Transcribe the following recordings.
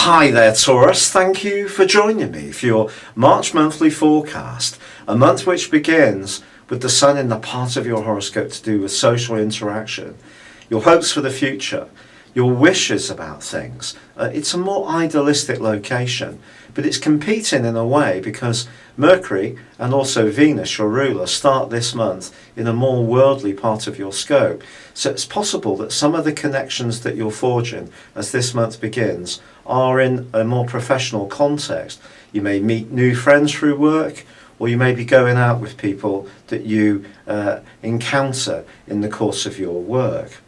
Hi there, Taurus. Thank you for joining me for your March monthly forecast, a month which begins with the sun in the part of your horoscope to do with social interaction, your hopes for the future, your wishes about things. It's a more idealistic location, but it's competing in a way because Mercury and also Venus, your ruler, start this month in a more worldly part of your scope. So it's possible that some of the connections that you're forging as this month begins are in a more professional context. You may meet new friends through work, or you may be going out with people that you encounter in the course of your work.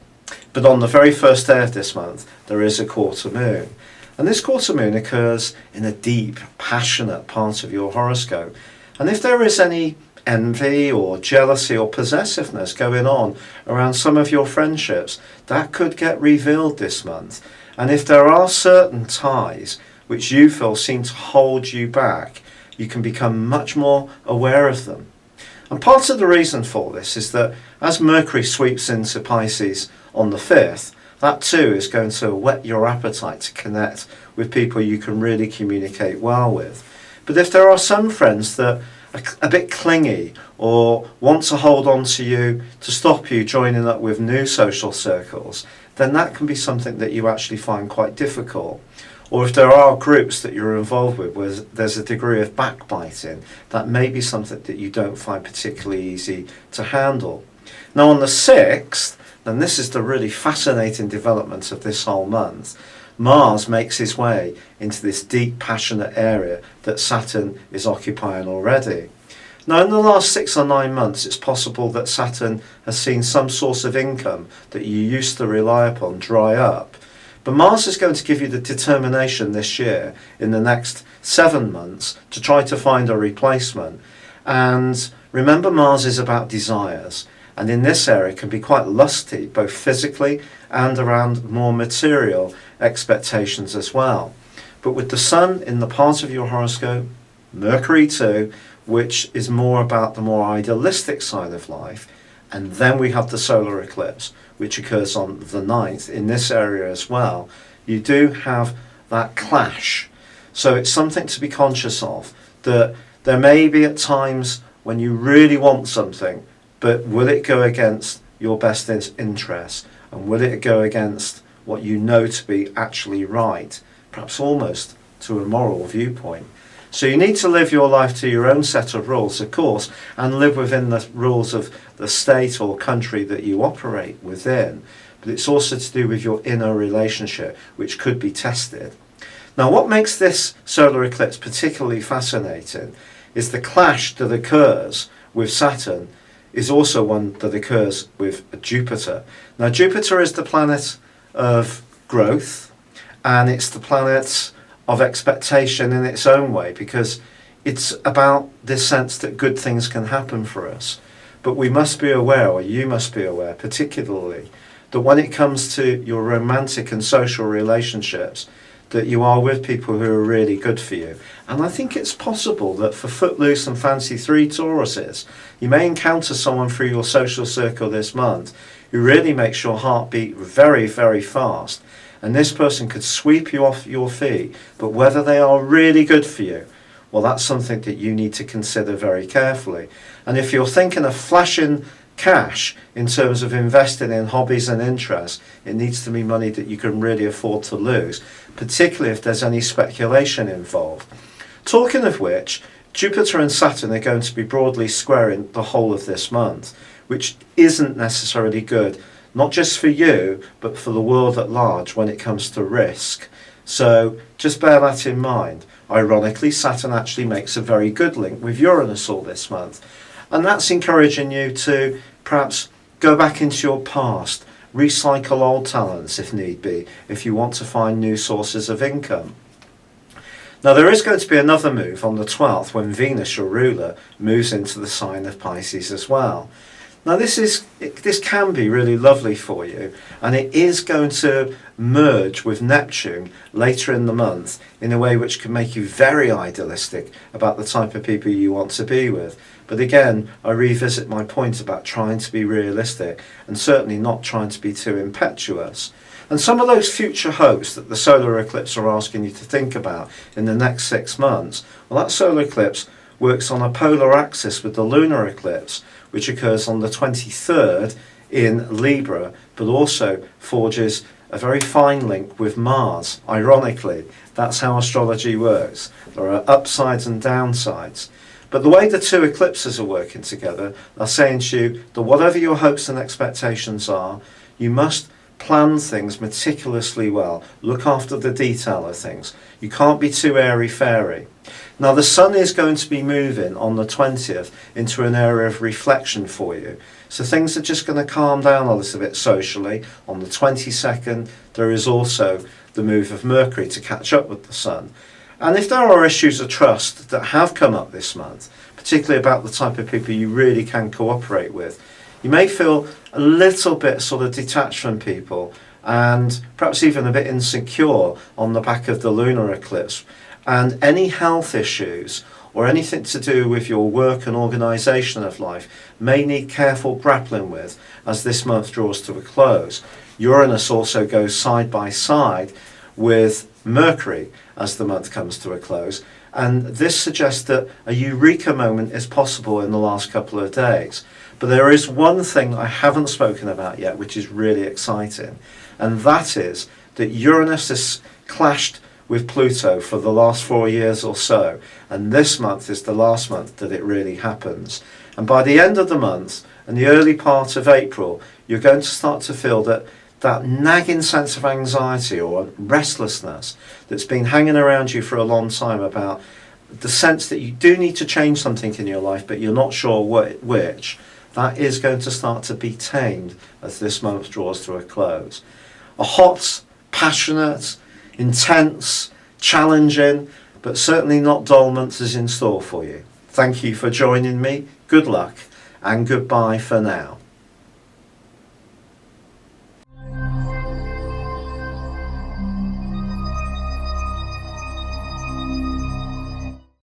But on the very first day of this month, there is a quarter moon. And this quarter moon occurs in a deep, passionate part of your horoscope. And if there is any envy or jealousy or possessiveness going on around some of your friendships, that could get revealed this month. And if there are certain ties which you feel seem to hold you back, you can become much more aware of them. And part of the reason for this is that as Mercury sweeps into Pisces on the 5th, that too is going to whet your appetite to connect with people you can really communicate well with. But if there are some friends that are a bit clingy or want to hold on to you to stop you joining up with new social circles, then that can be something that you actually find quite difficult. Or if there are groups that you're involved with where there's a degree of backbiting, that may be something that you don't find particularly easy to handle. Now on the 6th, and this is the really fascinating development of this whole month, Mars makes his way into this deep, passionate area that Saturn is occupying already. Now, in the last 6 or 9 months, it's possible that Saturn has seen some source of income that you used to rely upon dry up. But Mars is going to give you the determination this year, in the next 7 months, to try to find a replacement. And remember, Mars is about desires. And in this area can be quite lusty, both physically and around more material expectations as well. But with the sun in the part of your horoscope, Mercury too, which is more about the more idealistic side of life, and then we have the solar eclipse, which occurs on the 9th in this area as well, you do have that clash. So it's something to be conscious of, that there may be at times when you really want something, but will it go against your best interests? And will it go against what you know to be actually right? Perhaps almost to a moral viewpoint. So you need to live your life to your own set of rules, of course, and live within the rules of the state or country that you operate within. But it's also to do with your inner relationship, which could be tested. Now, what makes this solar eclipse particularly fascinating is the clash that occurs with Saturn is also one that occurs with Jupiter. Now, Jupiter is the planet of growth, and it's the planet of expectation in its own way, because it's about this sense that good things can happen for us. But we must be aware, or you must be aware particularly, that when it comes to your romantic and social relationships, that you are with people who are really good for you. And I think it's possible that for Footloose and Fancy 3 Tauruses, you may encounter someone through your social circle this month who really makes your heart beat very, very fast. And this person could sweep you off your feet, but whether they are really good for you, well, that's something that you need to consider very carefully. And if you're thinking of flashing cash in terms of investing in hobbies and interests, it needs to be money that you can really afford to lose, particularly if there's any speculation involved. Talking of which, Jupiter and Saturn are going to be broadly squaring the whole of this month, which isn't necessarily good, not just for you, but for the world at large when it comes to risk. So just bear that in mind. Ironically, Saturn actually makes a very good link with Uranus all this month. And that's encouraging you to perhaps go back into your past, recycle old talents if need be, if you want to find new sources of income. Now there is going to be another move on the 12th when Venus, your ruler, moves into the sign of Pisces as well. Now this can be really lovely for you, and it is going to merge with Neptune later in the month in a way which can make you very idealistic about the type of people you want to be with. But again, I revisit my point about trying to be realistic and certainly not trying to be too impetuous. And some of those future hopes that the solar eclipse are asking you to think about in the next 6 months, well, that solar eclipse works on a polar axis with the lunar eclipse, which occurs on the 23rd in Libra, but also forges a very fine link with Mars. Ironically, that's how astrology works. There are upsides and downsides. But the way the two eclipses are working together are saying to you that whatever your hopes and expectations are, you must plan things meticulously well. Look after the detail of things. You can't be too airy-fairy. Now the sun is going to be moving on the 20th into an area of reflection for you. So things are just going to calm down a little bit socially. On the 22nd, there is also the move of Mercury to catch up with the sun. And if there are issues of trust that have come up this month, particularly about the type of people you really can cooperate with, you may feel a little bit sort of detached from people and perhaps even a bit insecure on the back of the lunar eclipse. And any health issues or anything to do with your work and organisation of life may need careful grappling with as this month draws to a close. Uranus also goes side by side with Mercury as the month comes to a close, and this suggests that a eureka moment is possible in the last couple of days. But there is one thing I haven't spoken about yet which is really exciting, and that is that Uranus has clashed with Pluto for the last 4 years or so, and this month is the last month that it really happens. And by the end of the month and the early part of April, you're going to start to feel that nagging sense of anxiety or restlessness that's been hanging around you for a long time about the sense that you do need to change something in your life but you're not sure which, that is going to start to be tamed as this month draws to a close. A hot, passionate, intense, challenging, but certainly not dull month is in store for you. Thank you for joining me. Good luck and goodbye for now.